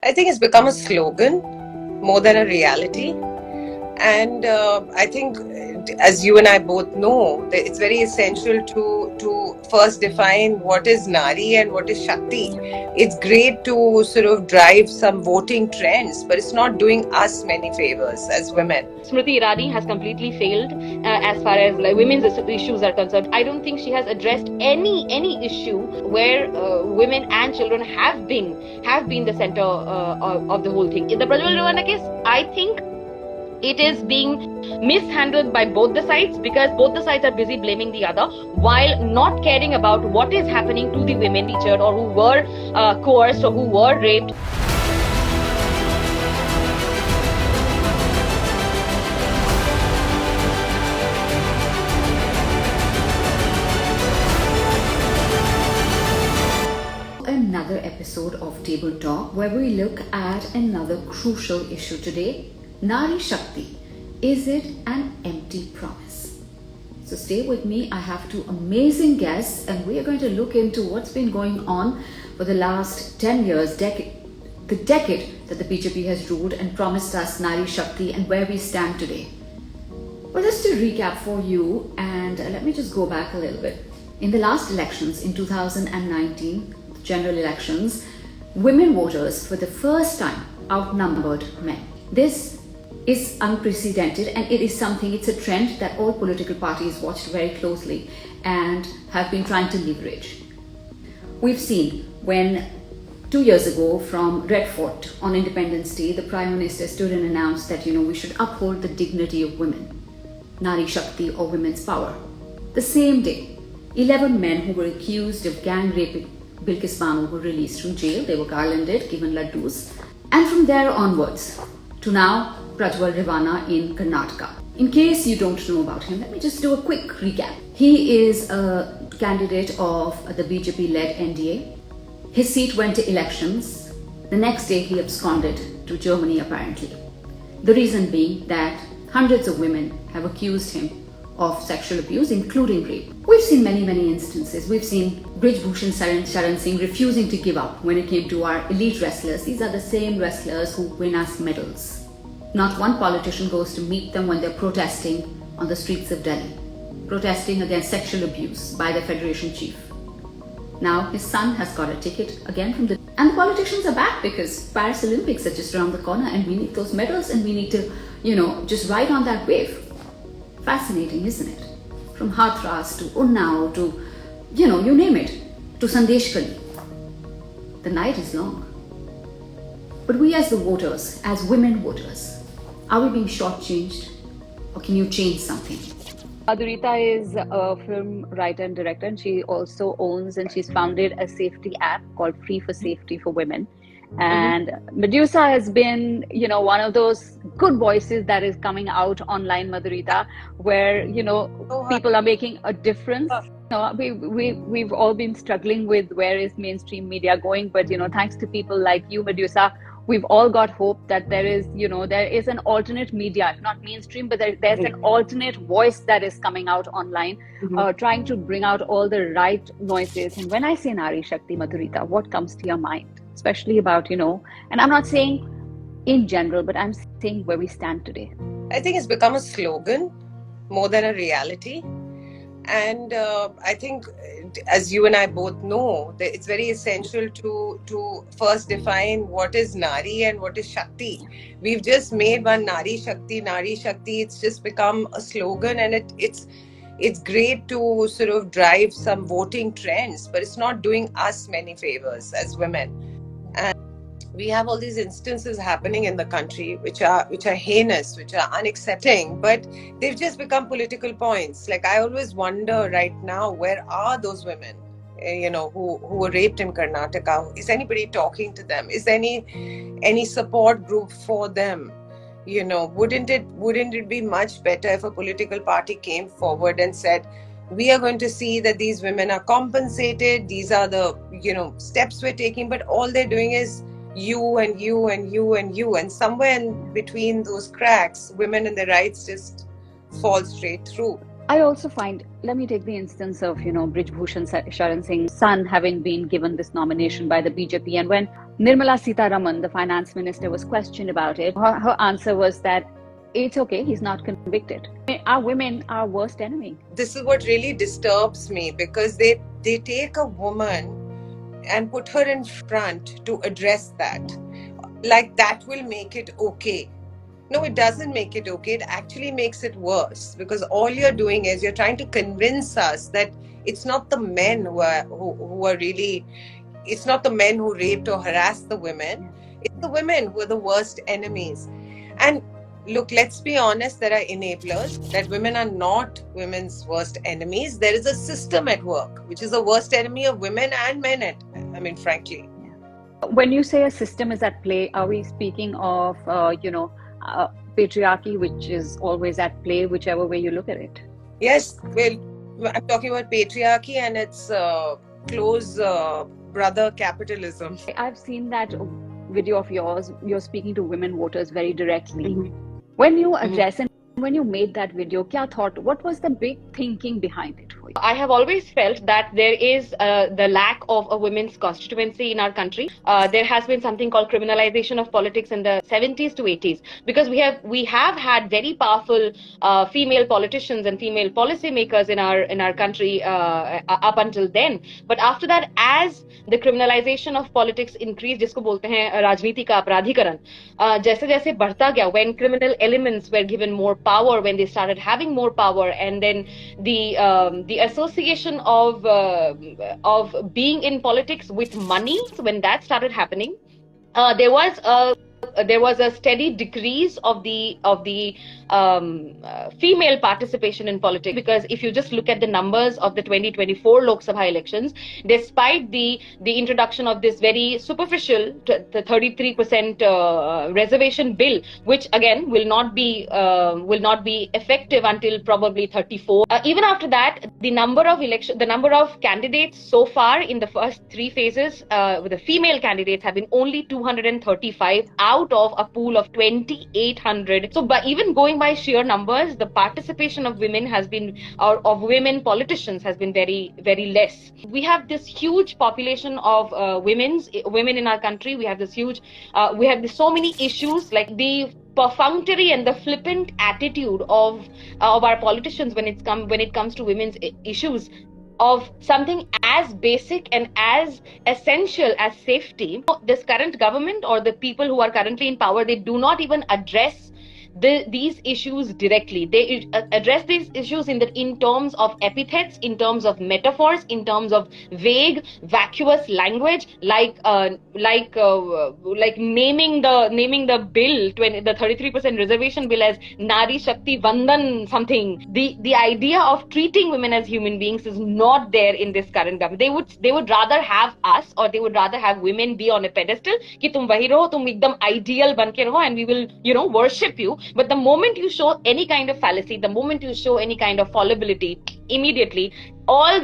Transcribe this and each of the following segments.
I think it's become a slogan more than a reality. And I think, as you and I both know, that it's very essential to first define what is Nari and what is Shakti. It's great to sort of drive some voting trends, but it's not doing us many favors as women. Smriti Irani has completely failed as far as like women's issues are concerned. I don't think she has addressed any issue where women and children have been the center of the whole thing. In the Prajwal Ravana case, I think it is being mishandled by both the sides because both the sides are busy blaming the other while not caring about what is happening to the women featured or who were coerced or who were raped. Another episode of Table Talk where we look at another crucial issue today, Nari Shakti. Is it an empty promise? So stay with me. I have two amazing guests and we are going to look into what's been going on for the last 10 years, the decade that the BJP has ruled and promised us Nari Shakti and where we stand today. Well, just to recap for you, and let me just go back a little bit. In the last elections in 2019, general elections, women voters for the first time outnumbered men. This is unprecedented and it's a trend that all political parties watched very closely and have been trying to leverage. We've seen when 2 years ago from Red Fort on Independence Day, the Prime Minister stood and announced that we should uphold the dignity of women, Nari Shakti or women's power. The same day, 11 men who were accused of gang raping Bilkis Bano were released from jail. They were garlanded, given laddus. And from there onwards to now, Prajwal Ravana in Karnataka. In case you don't know about him, let me just do a quick recap. He is a candidate of the BJP-led NDA. His seat went to elections. The next day he absconded to Germany apparently. The reason being that hundreds of women have accused him of sexual abuse, including rape. We've seen many instances. We've seen Brij Bhushan Sharan Singh refusing to give up when it came to our elite wrestlers. These are the same wrestlers who win us medals. Not one politician goes to meet them when they're protesting on the streets of Delhi, protesting against sexual abuse by the Federation chief. Now his son has got a ticket again from the... And the politicians are back because Paris Olympics are just around the corner and we need those medals and we need to, just ride on that wave. Fascinating, isn't it? From Hathras to Unnao to, you name it, to Sandeshkhali. The night is long. But we as the voters, as women voters, are we being shortchanged or can you change something? Madhurita is a film writer and director, and she also owns and she's founded a safety app called Free for Safety for Women. And Medusa has been, one of those good voices that is coming out online, Madhurita, where, people are making a difference. We've all been struggling with where is mainstream media going, but, thanks to people like you, Medusa, we've all got hope that there is an alternate media, not mainstream, but there's an alternate voice that is coming out online, trying to bring out all the right noises. And when I say Nari Shakti, Madhurita, what comes to your mind? Especially about, and I'm not saying in general, but I'm saying where we stand today. I think it's become a slogan more than a reality. And I think, as you and I both know, that it's very essential to first define what is Nari and what is Shakti. We've just made one Nari Shakti. It's just become a slogan, and it's great to sort of drive some voting trends, but it's not doing us many favors as women. And we have all these instances happening in the country which are heinous, which are unaccepting, but they've just become political points. Like, I always wonder right now, where are those women who were raped in Karnataka? Is anybody talking to them? Is any support group for them? Wouldn't it be much better if a political party came forward and said, we are going to see that these women are compensated, these are the steps we're taking, but all they're doing is you and you and you and you, and somewhere in between those cracks, women and their rights just fall straight through. I also find, let me take the instance of, Brij Bhushan Sharan Singh's son having been given this nomination by the BJP. And when Nirmala Sitharaman, the finance minister, was questioned about it, her answer was that it's okay, he's not convicted. Are women our worst enemy? This is what really disturbs me, because they take a woman and put her in front to address that. Like that will make it okay. No, it doesn't make it okay. It actually makes it worse, because all you're doing is you're trying to convince us that it's not the men who are really, it's not the men who raped or harassed the women. It's the women who are the worst enemies. And look, let's be honest, there are enablers, that women are not women's worst enemies. There is a system at work, which is the worst enemy of women and men, frankly. When you say a system is at play, are we speaking of, patriarchy, which is always at play, whichever way you look at it? Yes, well, I'm talking about patriarchy and its close brother, capitalism. I've seen that video of yours. You're speaking to women voters very directly. When you address and when you made that video, what was the big thinking behind it for you? I have always felt that there is the lack of a women's constituency in our country. There has been something called criminalization of politics in the 70s to 80s, because we have had very powerful female politicians and female policymakers in our country up until then. But after that, as the criminalization of politics increased, जिसको बोलते हैं राजनीति का अपराधीकरण, जैसे जैसे बढ़ता गया, when criminal elements were given more power, when they started having more power, and then the association of being in politics with money, so when that started happening, there was a steady decrease of the female participation in politics. Because if you just look at the numbers of the 2024 Lok Sabha elections, despite the introduction of this very superficial the 33% reservation bill, which again will not be effective until probably 34. Even after that, the number of candidates so far in the first three phases with the female candidates have been only 235 out of a pool of 2,800. So, by even going by sheer numbers, the participation of women of women politicians has been very, very less. We have this huge population of women in our country. We have so many issues, like the perfunctory and the flippant attitude of our politicians when it comes to women's issues, of something as basic and as essential as safety. This current government or the people who are currently in power, they do not even address these issues directly. They address these issues in terms of epithets, in terms of metaphors, in terms of vague, vacuous language, like naming the bill, the 33% reservation bill, as Nari Shakti Vandan something. The idea of treating women as human beings is not there in this current government. They would rather have us, or they would rather have women be on a pedestal, कि तुम वही रहो, तुम एकदम ideal बन के रहो, and we will worship you. But the moment you show any kind of fallacy, the moment you show any kind of fallibility, immediately all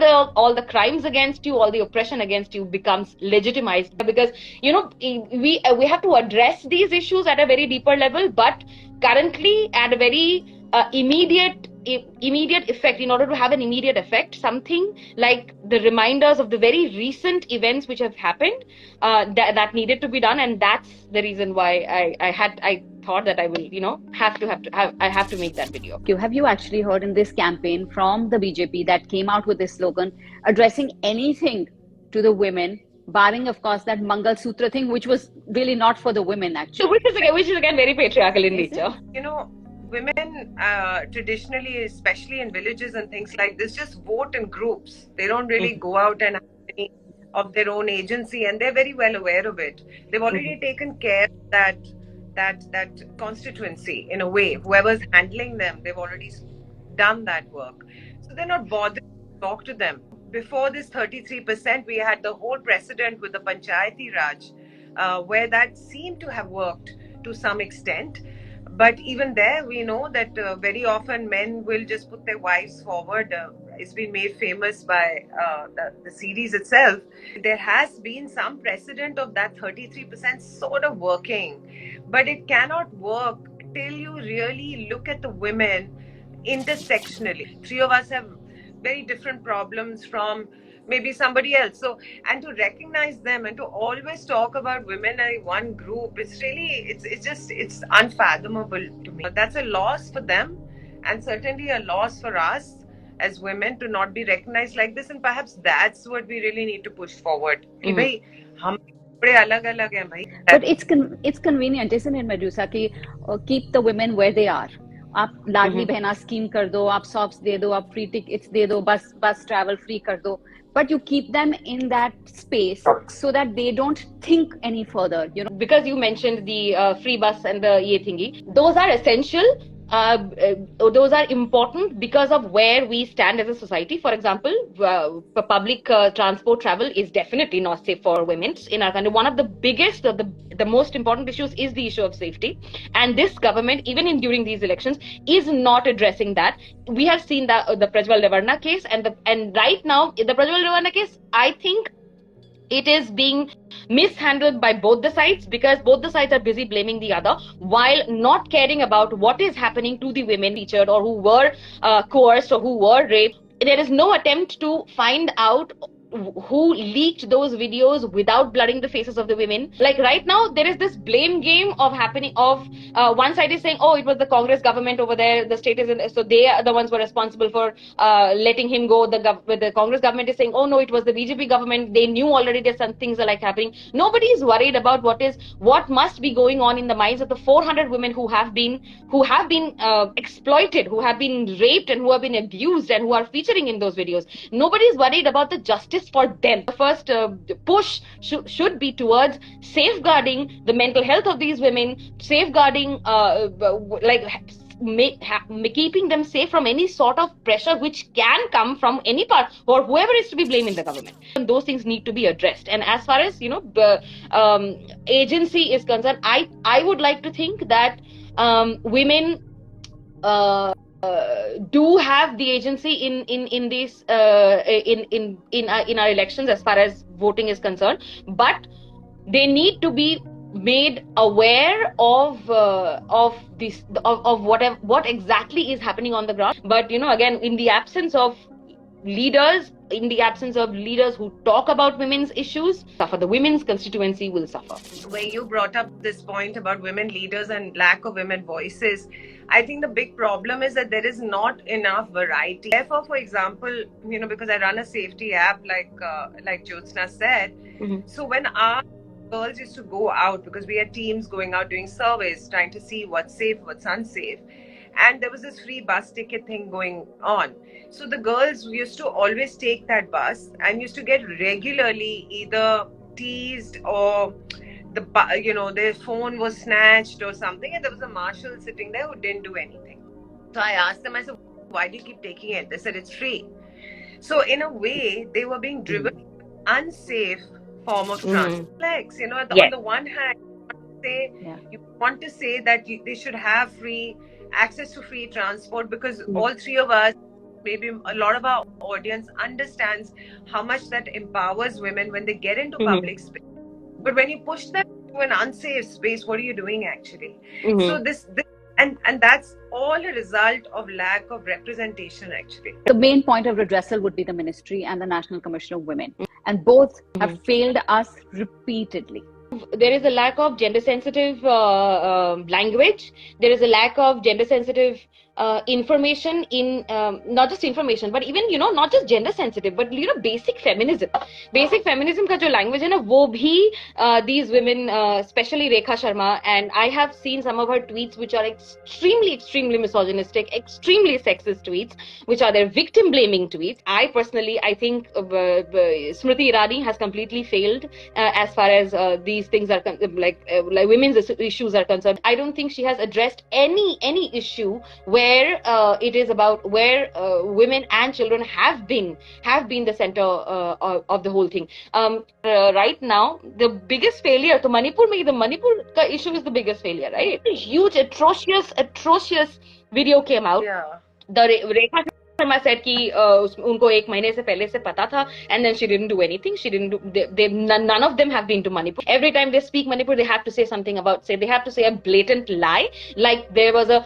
the crimes against you, all the oppression against you becomes legitimized. Because we have to address these issues at a very deeper level, but currently at a very immediate effect. In order to have an immediate effect, something like the reminders of the very recent events which have happened, that needed to be done. And that's the reason why I thought that I will have to make that video. Have you actually heard in this campaign from the BJP that came out with this slogan addressing anything to the women, barring of course that Mangal Sutra thing, which was really not for the women actually? So which is again very patriarchal in nature. Women traditionally, especially in villages and things like this, just vote in groups. They don't really go out and have any of their own agency, and they're very well aware of it. They've already taken care of that constituency in a way. Whoever's handling them, they've already done that work. So they're not bothered to talk to them. Before this 33%, we had the whole precedent with the Panchayati Raj, where that seemed to have worked to some extent. But even there, we know that very often men will just put their wives forward. It's been made famous by the series itself. There has been some precedent of that 33% sort of working. But it cannot work till you really look at the women intersectionally. Three of us have very different problems from maybe somebody else. So, and to recognize them and to always talk about women as one group, it's really, it's unfathomable to me. That's a loss for them, and certainly a loss for us as women to not be recognized like this. And perhaps that's what we really need to push forward. कि भाई हम बड़े अलग-अलग हैं भाई. But it's convenient, isn't it, Medusa, कि keep the women where they are. आप Ladli Behna scheme कर दो, आप सॉप्स दे दो, आप फ्री टिकट्स दे दो, बस ट्रैवल फ्री कर दो. But you keep them in that space so that they don't think any further. You know, because you mentioned the free bus and the ye thingy, those are essential. Those are important because of where we stand as a society. For example, public transport travel is definitely not safe for women in our country. One of the biggest, the most important issues is the issue of safety, and this government, even during these elections, is not addressing that. We have seen the Prajwal Revarna case, and right now the Prajwal Revarna case, I think it is being mishandled by both the sides, because both the sides are busy blaming the other while not caring about what is happening to the women featured or who were coerced or who were raped. There is no attempt to find out who leaked those videos without blurring the faces of the women. Like right now, there is this blame game of happening of one side is saying, oh, it was the Congress government over there, the state is in, so they are the ones who were responsible for letting him go. The Congress government is saying, oh no, it was the BJP government, they knew already that some things are like happening. Nobody is worried about what must be going on in the minds of the 400 women who have been exploited, who have been raped, and who have been abused, and who are featuring in those videos. Nobody is worried about the justice for them. The first push should be towards safeguarding the mental health of these women, safeguarding keeping them safe from any sort of pressure which can come from any part or whoever is to be blamed in the government. And those things need to be addressed. And as far as agency is concerned, I would like to think that women do have the agency in these in our elections as far as voting is concerned, but they need to be made aware of what exactly is happening on the ground. But again, in the absence of leaders who talk about women's issues, suffer. The women's constituency will suffer. Where you brought up this point about women leaders and lack of women voices, I think the big problem is that there is not enough variety. Therefore, for example, because I run a safety app, like Jyotsna said, so when our girls used to go out, because we had teams going out doing surveys, trying to see what's safe, what's unsafe, and there was this free bus ticket thing going on. So the girls used to always take that bus and used to get regularly either teased or their phone was snatched or something, and there was a marshal sitting there who didn't do anything. So I asked them, I said, why do you keep taking it? They said, it's free. So in a way, they were being driven unsafe form of transport. On the one hand, you want to say that they should have free access to free transport, because all three of us, maybe a lot of our audience, understands how much that empowers women when they get into public space. But when you push them to an unsafe space, what are you doing actually? So this and that's all a result of lack of representation actually. The main point of redressal would be the ministry and the National Commission of Women, and both have failed us repeatedly. There is a lack of gender sensitive language. There is a lack of gender sensitive information in not just information, but even not just gender sensitive, but basic feminism ka jo language hai na, wo bhi these women, especially Rekha Sharma, and I have seen some of her tweets which are extremely misogynistic, extremely sexist tweets, which are their victim blaming tweets. I think Smriti Irani has completely failed as far as these things are like women's issues are concerned. I don't think she has addressed any issue where it is about where women and children have been the center of the whole thing. Right now, the biggest failure to Manipur issue is the biggest failure, right? A huge, atrocious video came out. Yeah. The Sharma said कि उनको एक महीने से पहले से पता था, and then she didn't do anything. She didn't do. None of them have been to Manipur. Every time they speak Manipur, they have to say something about. They have to say a blatant lie. Like there was a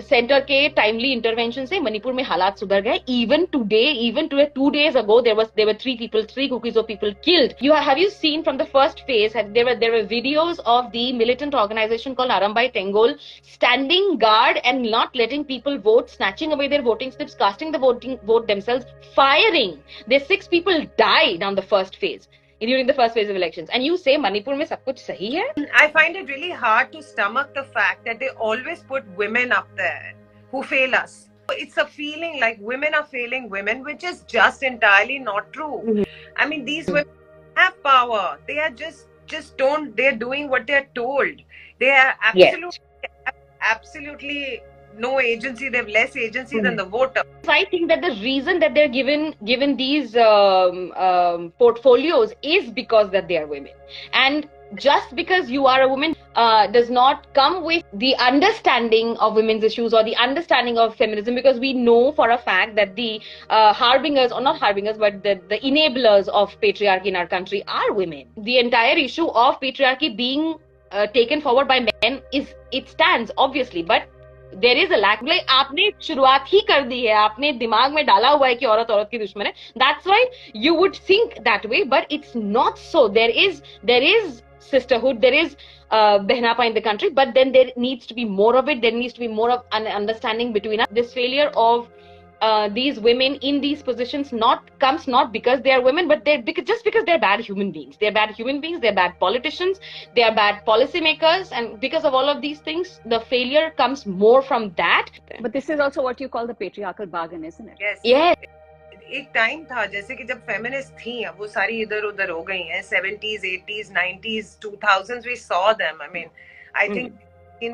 center के timely intervention से मणिपुर में हालात सुधर गए. Even today, 2 days ago, there were 3 cookies of people killed. Have you seen from the first phase? There were videos of the militant organization called Arambai Tengol standing guard and not letting people vote, snatching away their voting slips, casting the vote themselves, firing. There's 6 people died on the first phase, during the first phase of elections. And you say Manipur mein sab kuch sahi hai? I find it really hard to stomach the fact that they always put women up there who fail us. It's a feeling like women are failing women, which is just entirely not true. Mm-hmm. I mean, these women have power. They are they're doing what they're told. They are absolutely no agency. They have less agency than the voter. I think that the reason that they're given these portfolios is because that they are women. And just because you are a woman does not come with the understanding of women's issues or the understanding of feminism, because we know for a fact that the harbingers, or not harbingers, but the enablers of patriarchy in our country are women. The entire issue of patriarchy being taken forward by men it stands obviously, but there is a lack. Like आपने शुरुआत ही कर दी है, आपने दिमाग में डाला हुआ है कि औरत औरत की दुश्मन है. That's why you would think that way, but it's not so. There is sisterhood, there is behnapa in the country, but then there needs to be more of it. There needs to be more of an understanding between us. This failure of these women in these positions comes not because they are women, but just because they're bad human beings. They're bad human beings, they're bad politicians, they are bad policymakers, and because of all of these things, the failure comes more from that. But this is also what you call the patriarchal bargain, isn't it? Yes. एक time था जैसे कि जब feminist थी, अब वो सारी इधर उधर हो गई हैं. 70s, 80s, 90s, 2000s, we saw them. I mean, I think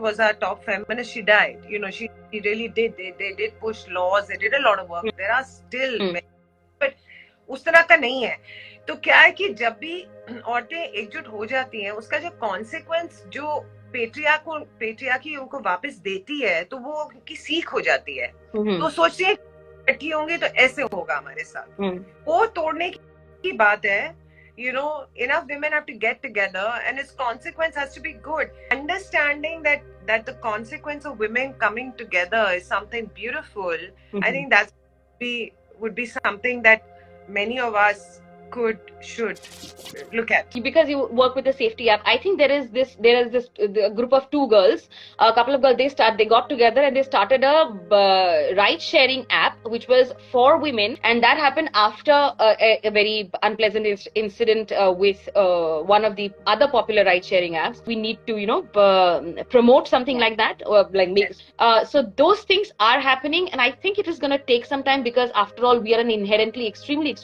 was our top feminist. She died. She really did. They did push laws. They did a lot of work. There are still many, but उस तरह का नहीं है. तो क्या है कि जब भी औरतें एकजुट हो जाती हैं, उसका जो कॉन्सिक्वेंस जो पेट्रियार्की उनको वापस देती है, तो वो उनकी सीख हो जाती है. तो सोचती है इकट्ठी होंगे तो ऐसे होगा हमारे साथ. वो तोड़ने की बात है. Enough women have to get together, and its consequence has to be good. Understanding that the consequence of women coming together is something beautiful. I think that would be something that many of us should look at. Because you work with the safety app, I think there is this group of 2 girls, a couple of girls, they got together and they started a ride sharing app which was for women, and that happened after a very unpleasant incident with one of the other popular ride sharing apps. We need to promote something like that, or so those things are happening, and I think it is going to take some time, because after all we are an inherently extremely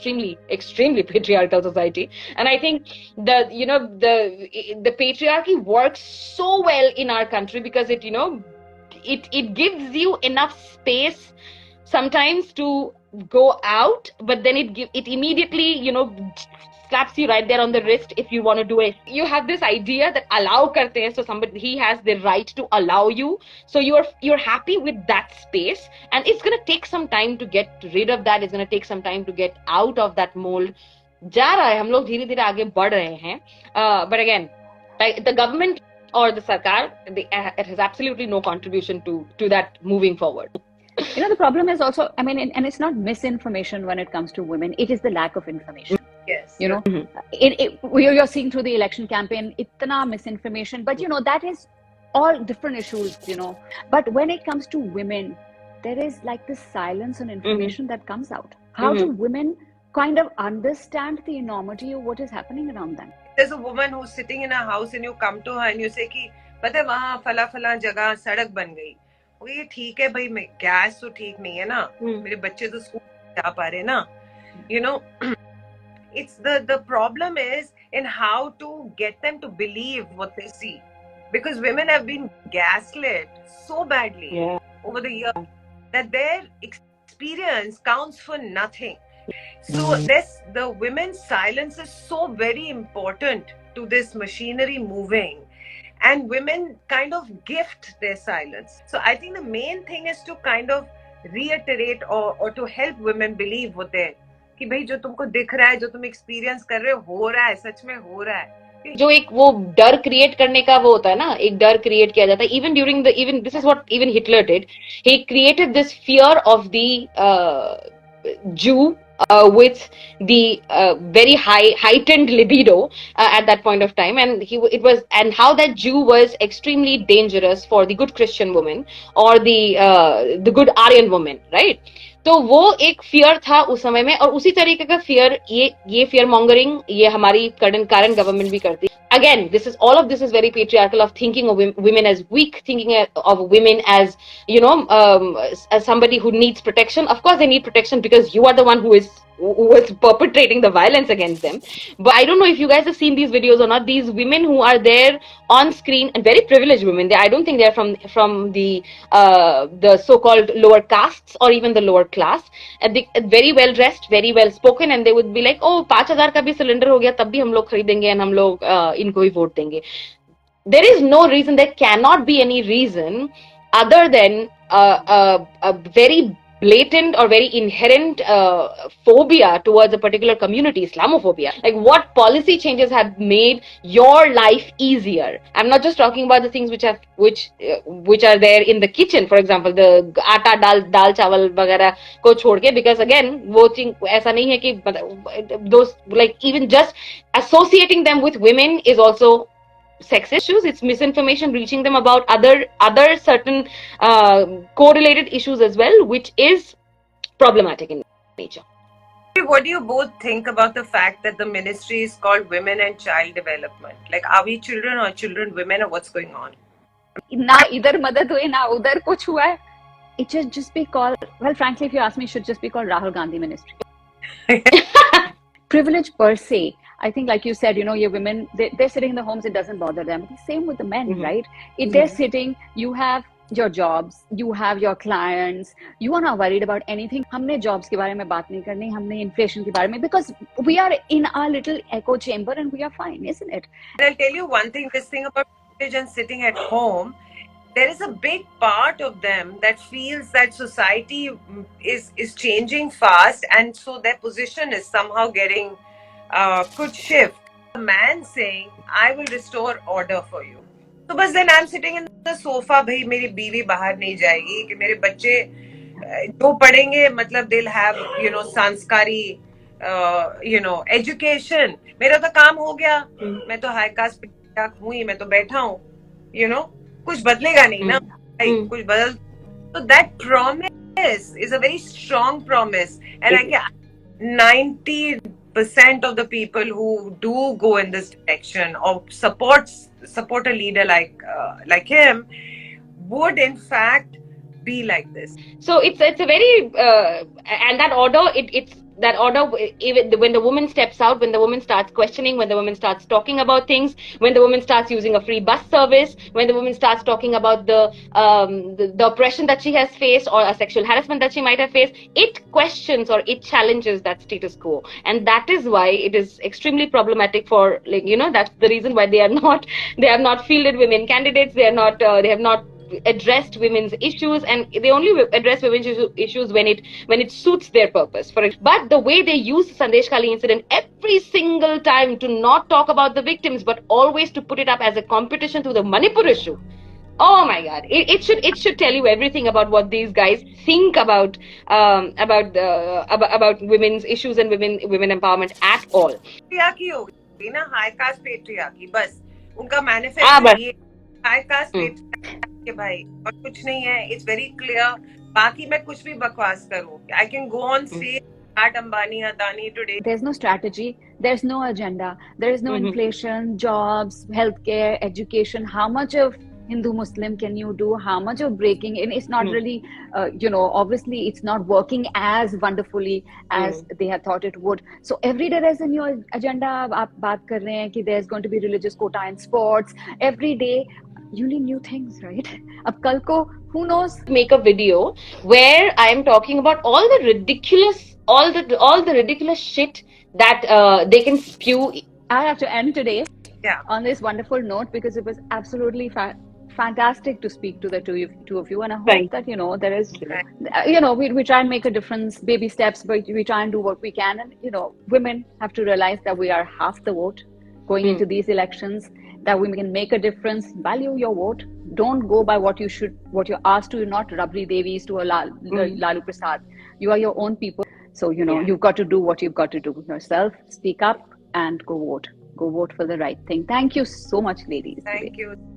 patriarchal society, and I think the patriarchy works so well in our country because it gives you enough space sometimes to go out, but then it immediately slaps you right there on the wrist if you want to do it. You have this idea that allow karte hain, so he has the right to allow you, so you're happy with that space, and it's going to take some time to get rid of that. It's going to take some time to get out of that mold. जा रहा है, हम लोग धीरे धीरे आगे बढ़ रहे हैं, but again, the government or the sarkar, it has absolutely no contribution to that moving forward. The problem is also, I mean, and it's not misinformation when it comes to women, it is the lack of information. Yes. You're seeing through the election campaign, itna misinformation, but that is all different issues, but when it comes to women, there is like this silence on information that comes out. How do women kind of understand the enormity of what is happening around them? There's a woman who's sitting in a house and you come to her and you say कि पता है वहाँ फला जगह सड़क बन गई. ये ठीक है भाई, मैं गैस तो ठीक नहीं है ना, मेरे बच्चे तो स्कूल जा पा रहे ना. It's the problem is in how to get them to believe what they see, because women have been gaslit so badly over the years that their experience counts for nothing. So the women's silence is so very important to this machinery moving, and women kind of gift their silence. So I think the main thing is to kind of reiterate or to help women believe होते हैं कि भाई जो तुमको दिख रहा है, जो तुम एक्सपीरियंस कर रहे हो रहा है, सच में हो रहा है. जो एक वो डर क्रिएट करने का वो होता है ना, एक डर क्रिएट किया जाता है. Even during the even this is what even Hitler did. He created this fear of the Jew with the very heightened libido at that point of time, and and how that Jew was extremely dangerous for the good Christian woman or the good Aryan woman, right? तो वो एक fear था उस समय में, और उसी तरीके का फियर ये फियर मॉन्गरिंग ये हमारी करंट गवर्नमेंट भी करती है. Again, all of this is very patriarchal, of thinking of women as weak, thinking of women as, as somebody who needs protection. Of course, they need protection because you are the one who was perpetrating the violence against them. But I don't know if you guys have seen these videos or not. These women who are there on screen, and very privileged women. I don't think they're from the so-called lower castes or even the lower class. And they very well dressed, very well spoken, and they would be like, "Oh, 5,000 का भी cylinder हो गया, तब भी हम लोग खरीदेंगे and हम लोग इनको ही वोट देंगे." There is no reason. There cannot be any reason other than a very blatant or very inherent phobia towards a particular community, Islamophobia. Like, what policy changes have made your life easier? I'm not just talking about the things which are there in the kitchen, for example, the aata dal chawal वगैरह को छोड़ के, because again वो चीज ऐसा नहीं है कि those, like, even just associating them with women is also sex issues. It's misinformation reaching them about other certain correlated issues as well, which is problematic in nature. What do you both think about the fact that the ministry is called Women and Child Development? Like, are we children or children women, or what's going on? ना इधर मदद हुई ना उधर कुछ हुआ है. It should just be called, well, frankly, if you ask me, it should just be called Rahul Gandhi Ministry. Privilege per se. I think, like you said, your women, they're sitting in the homes, it doesn't bother them. Same with the men, right? If they're sitting, you have your jobs, you have your clients, you are not worried about anything. हमने jobs के बारे में बात नहीं करनी, हमने inflation के बारे में, because we are in our little echo chamber and we are fine, isn't it? And I'll tell you one thing, this thing about privilege and sitting at home, there is a big part of them that feels that society is changing fast, and so their position is somehow getting could shift. A man saying, "I will restore order for you." So, but then I'm sitting in the sofa. भाई मेरी बीवी बाहर नहीं जाएगी कि मेरे बच्चे जो पढ़ेंगे, मतलब they'll have संस्कारी education. मेरा तो काम हो गया. मैं तो हाई कास्ट हुई, मैं तो बैठा हूँ. कुछ बदलेगा नहीं ना. कुछ बदल. So that promise is a very strong promise, and I can 90% of the people who do go in this direction or support a leader like him would in fact be like this. So it's a very and that order, it's that order, even when the woman steps out, when the woman starts questioning, when the woman starts talking about things, when the woman starts using a free bus service, when the woman starts talking about the oppression that she has faced or a sexual harassment that she might have faced, it questions or it challenges that status quo. And that is why it is extremely problematic for, that's the reason why they have not fielded women candidates. They have not addressed women's issues, and they only address women's issues when it suits their purpose. But the way they use the Sandesh Kali incident every single time to not talk about the victims, but always to put it up as a competition to the Manipur issue. Oh my God! It should tell you everything about what these guys think about women's issues and women empowerment at all. Patriarchy na, high caste patriarchy. बस उनका manifesto ये high caste patriarchy के भाई और कुछ नहीं है. It's very clear. बाकी मैं कुछ भी बकवास करूँ. I can go on stage at Ambani, Adani today. There's no strategy. There's no agenda. There is no inflation, jobs, healthcare, education. How much of Hindu-Muslim can you do? How much of breaking? And it's not really, obviously it's not working as wonderfully as they had thought it would. So every day there's a new agenda. आप बात कर रहे हैं कि there's going to be religious quota in sports. Every day, you need new things, right? Ab kal ko, who knows? Make a video where I am talking about all the ridiculous shit that they can spew. I have to end today on this wonderful note because it was absolutely fantastic to speak to the two of you, and I hope Right. that there is, Right. we try and make a difference, baby steps, but we try and do what we can, and women have to realize that we are half the vote going into these elections, that we can make a difference. Value your vote. Don't go by what you're asked to. You're not Rabri Devis to a Lalu Prasad. You are your own people. So you've got to do what you've got to do yourself. Speak up and go vote. Go vote for the right thing. Thank you so much, ladies. Thank Today. you.